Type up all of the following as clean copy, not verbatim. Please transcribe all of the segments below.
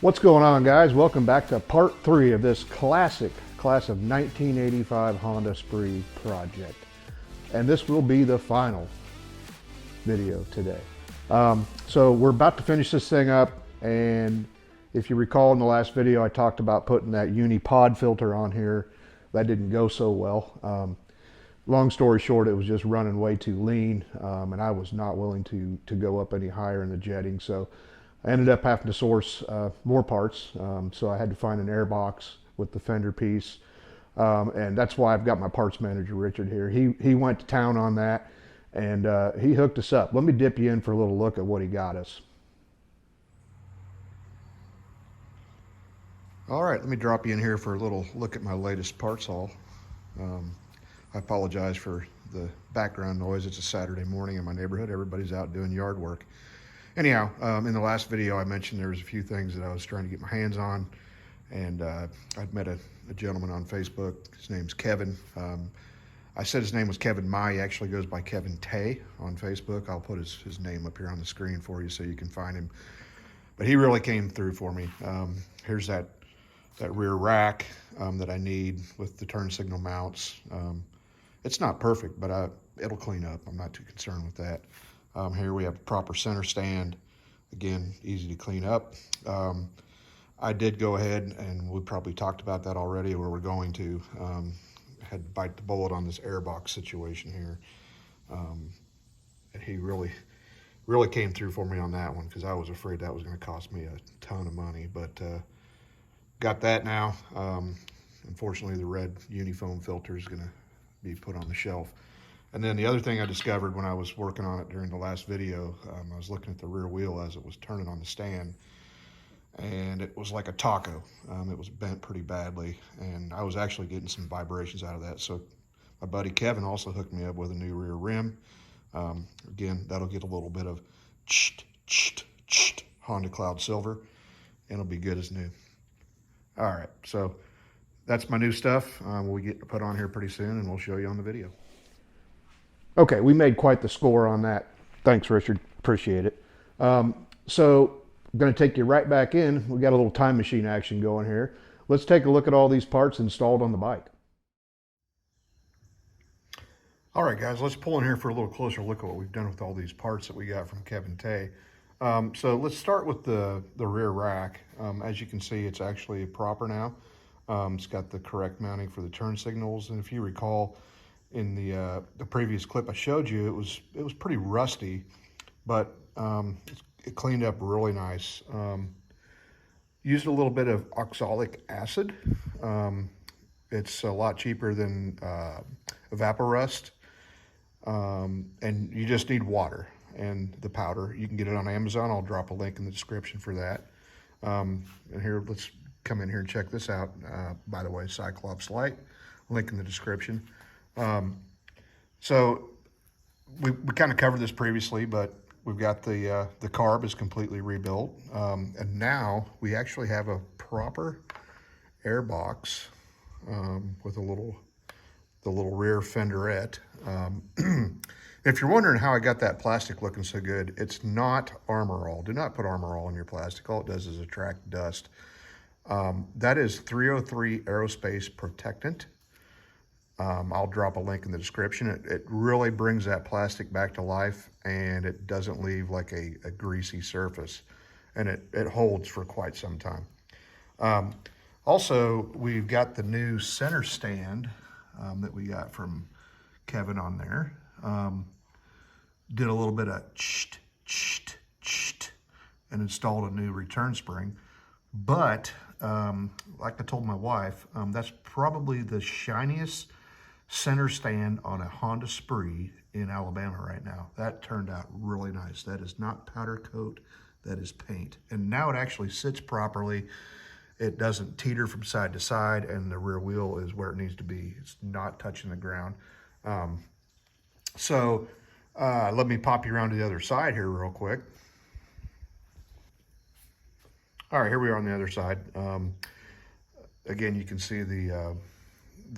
What's going on, guys? Welcome back to part 3 of this classic class of 1985 Honda Spree project. And this will be the final video today. So we're about to finish this thing up, and if you recall in the last video I talked about putting that uni-pod filter on here. That didn't go so well. Long story short, it was just running way too lean, and I was not willing to go up any higher in the jetting. So I ended up having to source more parts. So I had to find an air box with the fender piece. And that's why I've got my parts manager, Richard, here. He went to town on that, and he hooked us up. Let me dip you in for a little look at what he got us. All right, let me drop you in here for a little look at my latest parts haul. I apologize for the background noise. It's a Saturday morning in my neighborhood. Everybody's out doing yard work. Anyhow, in the last video I mentioned there was a few things that I was trying to get my hands on, and I'd met a gentleman on Facebook. His name's Kevin. I said his name was Kevin Ma. He actually goes by Kevin Tay on Facebook. I'll put his name up here on the screen for you so you can find him. But he really came through for me. Here's that rear rack that I need with the turn signal mounts. It's not perfect, but it'll clean up. I'm not too concerned with that. Here we have a proper center stand. Again, easy to clean up. I did go ahead, and we probably talked about that already, where we're going to. Had to bite the bullet on this airbox situation here. And he really came through for me on that one, because I was afraid that was going to cost me a ton of money. But got that now. Unfortunately, the red unifoam filter is going to be put on the shelf. And then the other thing I discovered when I was working on it during the last video, I was looking at the rear wheel as it was turning on the stand, and it was like a taco. It was bent pretty badly, and I was actually getting some vibrations out of that. So my buddy Kevin also hooked me up with a new rear rim. Again, that'll get a little bit of Honda Cloud Silver, and it'll be good as new. All right, so that's my new stuff. We'll get put on here pretty soon, and we'll show you on the video. Okay, we made quite the score on that. Thanks, Richard. Appreciate it. So I'm going to take you right back in. We got a little time machine action going here. Let's take a look at all these parts installed on the bike. All right, guys, let's pull in here for a little closer look at what we've done with all these parts that we got from Kevin Tay. So let's start with the rear rack. As you can see, it's actually proper now. It's got the correct mounting for the turn signals, and if you recall, in the previous clip I showed you, it was pretty rusty, but it cleaned up really nice. Used a little bit of oxalic acid. It's a lot cheaper than Evaporust, and you just need water and the powder. You can get it on Amazon. I'll drop a link in the description for that. And here, let's come in here and check this out. By the way, Cyclops Light, link in the description. So we kind of covered this previously, but we've got the carb is completely rebuilt, and now we actually have a proper air box with the little rear fenderette. If you're wondering how I got that plastic looking so good, it's not Armor All. Do not put Armor All in your plastic. All it does is attract dust. That is 303 Aerospace Protectant. I'll drop a link in the description. It really brings that plastic back to life, and it doesn't leave like a greasy surface, and it holds for quite some time. Also, we've got the new center stand that we got from Kevin on there. Did a little bit of and installed a new return spring, but like I told my wife, that's probably the shiniest center stand on a Honda Spree in Alabama right now. That turned out really nice. That is not powder coat, that is paint. And now it actually sits properly. It doesn't teeter from side to side, and the rear wheel is where it needs to be. It's not touching the ground. Let me pop you around to the other side here real quick. All right, here we are on the other side. Again, you can see the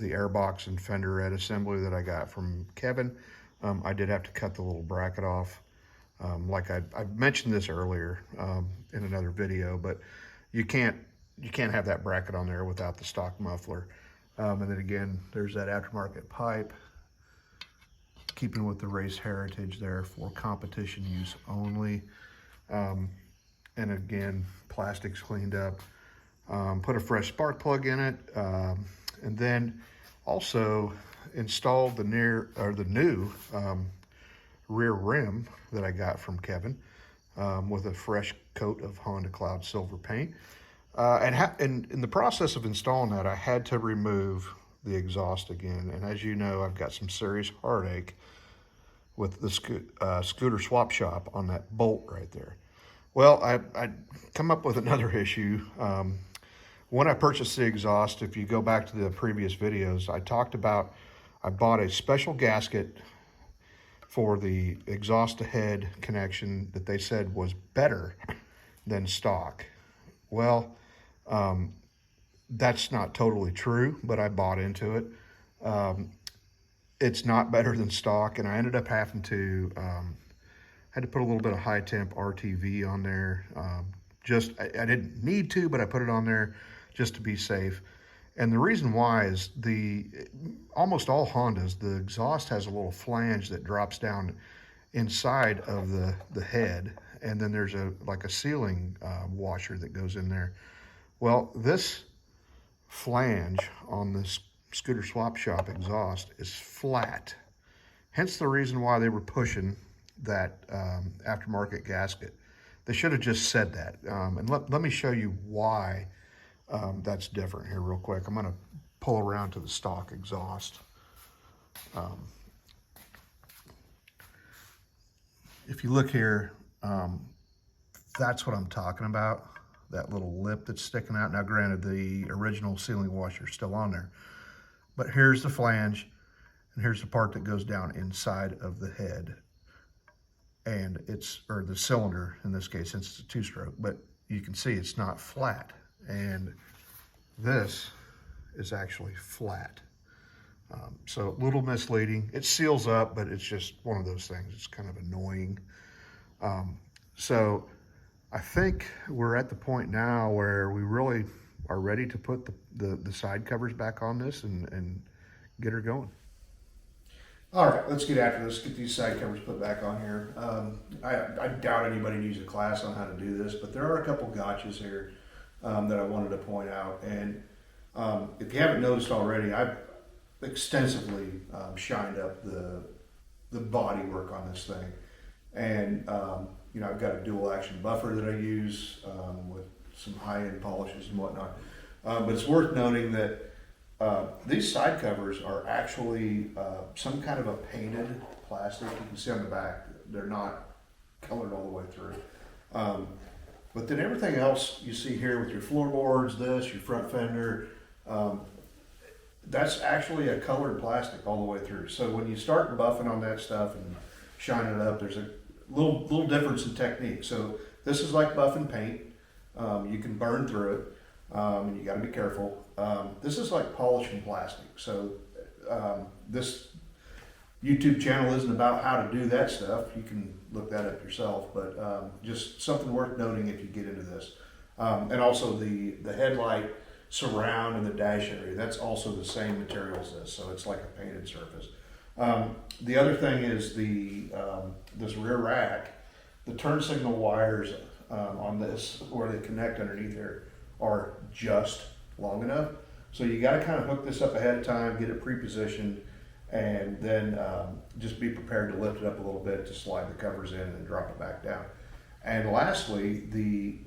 airbox and fenderette assembly that I got from Kevin. I did have to cut the little bracket off. Like I mentioned this earlier in another video, but you can't have that bracket on there without the stock muffler. And then again, there's that aftermarket pipe, keeping with the race heritage there, for competition use only. And again, plastic's cleaned up. Put a fresh spark plug in it, and then also installed the new rear rim that I got from Kevin, with a fresh coat of Honda Cloud Silver paint. And in the process of installing that, I had to remove the exhaust again. And as you know, I've got some serious heartache with the scooter swap shop on that bolt right there. Well, I come up with another issue. When I purchased the exhaust, if you go back to the previous videos, I talked about I bought a special gasket for the exhaust to head connection that they said was better than stock. Well, that's not totally true, but I bought into it. It's not better than stock, and I ended up having to had to put a little bit of high temp RTV on there. I didn't need to, but I put it on there just to be safe. And the reason why is almost all Hondas, the exhaust has a little flange that drops down inside of the head, and then there's like a sealing washer that goes in there. Well, this flange on this scooter swap shop exhaust is flat. Hence the reason why they were pushing that aftermarket gasket. They should have just said that. And let me show you why that's different here real quick. I'm gonna pull around to the stock exhaust. If you look here, that's what I'm talking about, that little lip that's sticking out. Now granted, the original sealing washer is still on there, but here's the flange, and here's the part that goes down inside of the head. And or the cylinder in this case, since it's a two-stroke, but you can see it's not flat. And this is actually flat. So a little misleading. It seals up, but it's just one of those things. It's kind of annoying. So I think we're at the point now where we really are ready to put the side covers back on this and get her going. All right, let's get after this, get these side covers put back on here. I doubt anybody needs a class on how to do this, but there are a couple gotchas here that I wanted to point out. And if you haven't noticed already, I've extensively shined up the body work on this thing. And I've got a dual action buffer that I use with some high-end polishes and whatnot. But it's worth noting that these side covers are actually some kind of a painted plastic. You can see on the back, they're not colored all the way through. But then everything else you see here with your floorboards, your front fender, that's actually a colored plastic all the way through. So when you start buffing on that stuff and shining it up, there's a little difference in technique. So this is like buffing paint. You can burn through it, and you got to be careful. This is like polishing plastic. So this YouTube channel isn't about how to do that stuff. You can look that up yourself, but just something worth noting if you get into this. And also the headlight surround and the dash area, that's also the same material as this, so it's like a painted surface. The other thing is this rear rack, the turn signal wires on this, where they connect underneath here, are just long enough. So you got to kind of hook this up ahead of time, get it pre-positioned, and then just be prepared to lift it up a little bit to slide the covers in and then drop it back down. And lastly, the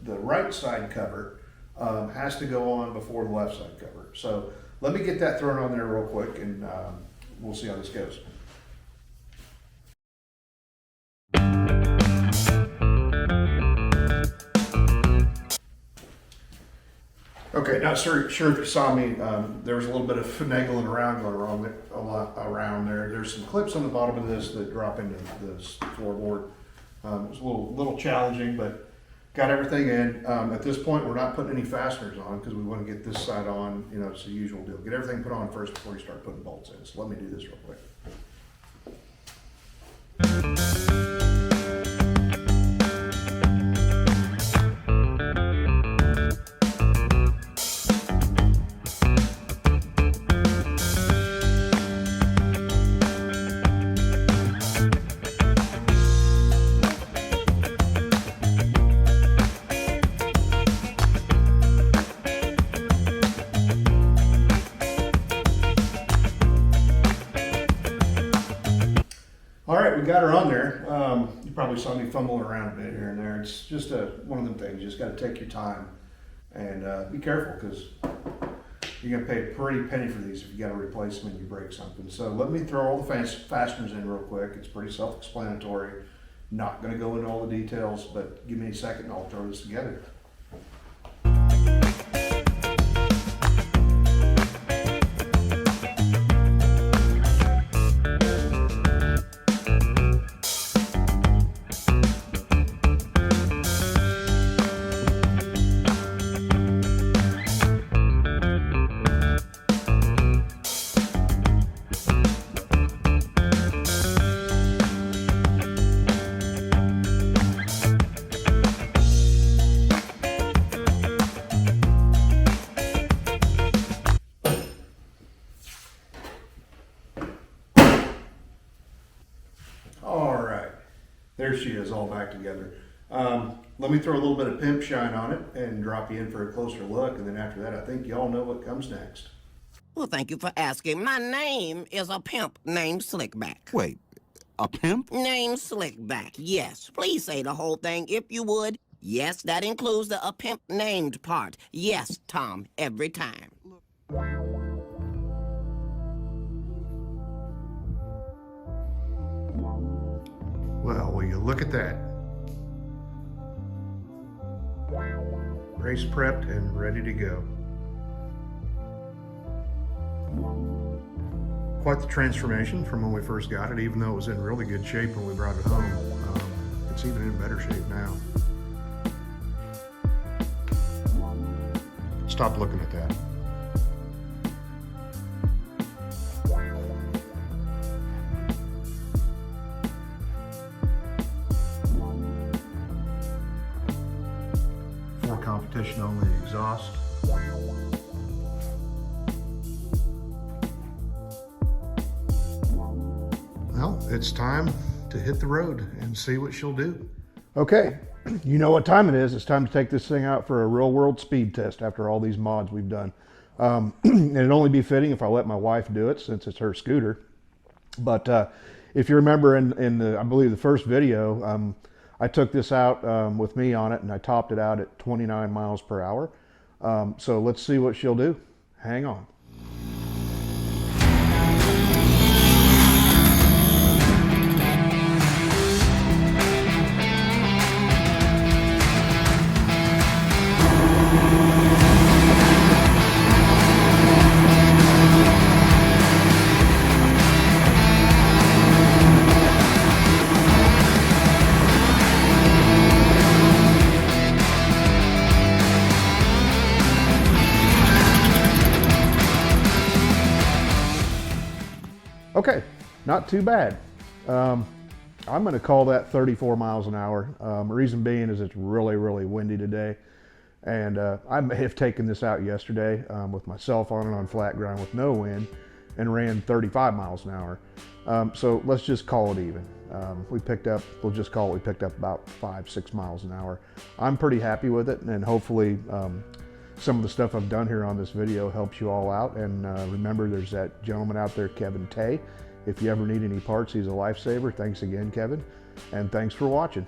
right side cover has to go on before the left side cover. So let me get that thrown on there real quick, and we'll see how this goes. Okay, not sure if you saw me, there was a little bit of finagling around going wrong around there. There's some clips on the bottom of this that drop into this floorboard. It was a little challenging, but got everything in. At this point, we're not putting any fasteners on because we want to get this side on, it's the usual deal. Get everything put on first before you start putting bolts in. So let me do this real quick. got her on there. You probably saw me fumbling around a bit here and there. It's just one of them things. You just got to take your time and be careful, because you're going to pay a pretty penny for these if you got to replace them and you break something. So let me throw all the fasteners in real quick. It's pretty self-explanatory. Not going to go into all the details, but give me a second and I'll throw this together. There she is, all back together. Let me throw a little bit of Pimp Shine on it and drop you in for a closer look, and then after that, I think y'all know what comes next. Well, thank you for asking. My name is a pimp named Slickback. Wait, a pimp? Named Slickback, yes. Please say the whole thing if you would. Yes, that includes the a pimp named part. Yes, Tom, every time. Well, will you look at that? Race prepped and ready to go. Quite the transformation from when we first got it, even though it was in really good shape when we brought it home. It's even in better shape now. Stop looking at that. Competition only exhaust. Well, it's time to hit the road and see what she'll do. Okay, you know what time it is. It's time to take this thing out for a real world speed test after all these mods we've done. And it'd only be fitting if I let my wife do it, since it's her scooter. But if you remember in the, I believe the first video, I took this out with me on it, and I topped it out at 29 miles per hour. So let's see what she'll do. Hang on. Okay, not too bad. I'm going to call that 34 miles an hour. Reason being is it's really, really windy today. And I may have taken this out yesterday with my cell phone on flat ground with no wind and ran 35 miles an hour. So let's just call it even. We'll just call it, we picked up about 5-6 miles an hour. I'm pretty happy with it, and hopefully some of the stuff I've done here on this video helps you all out. And remember, there's that gentleman out there, Kevin Tay. If you ever need any parts, he's a lifesaver. Thanks again, Kevin, and thanks for watching.